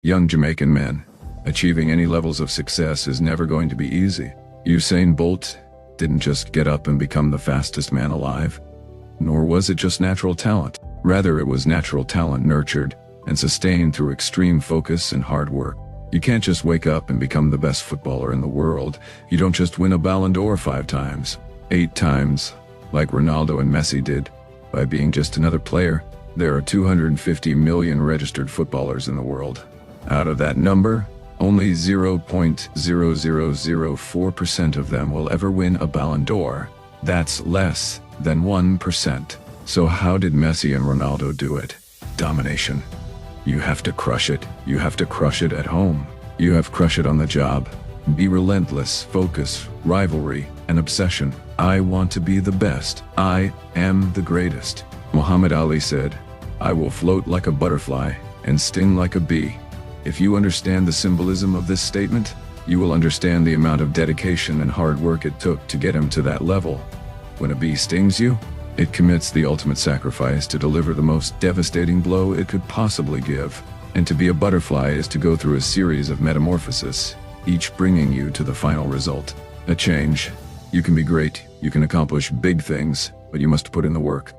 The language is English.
Young Jamaican men. Achieving any levels of success is never going to be easy. Usain Bolt didn't just get up and become the fastest man alive. Nor was it just natural talent. Rather, it was natural talent nurtured and sustained through extreme focus and hard work. You can't just wake up and become the best footballer in the world. You don't just win a Ballon d'Or 5 times, 8 times, like Ronaldo and Messi did, by being just another player. There are 250 million registered footballers in the world. Out of that number, only 0.0004% of them will ever win a Ballon d'Or. That's less than 1%. So how did Messi and Ronaldo do it? Domination. You have to crush it. You have to crush it at home. You have to crush it on the job. Be relentless, focus, rivalry, and obsession. I want to be the best. I am the greatest. Muhammad Ali said, "I will float like a butterfly and sting like a bee." If you understand the symbolism of this statement, you will understand the amount of dedication and hard work it took to get him to that level. When a bee stings you, it commits the ultimate sacrifice to deliver the most devastating blow it could possibly give. And to be a butterfly is to go through a series of metamorphosis, each bringing you to the final result. A change. You can be great, you can accomplish big things, but you must put in the work.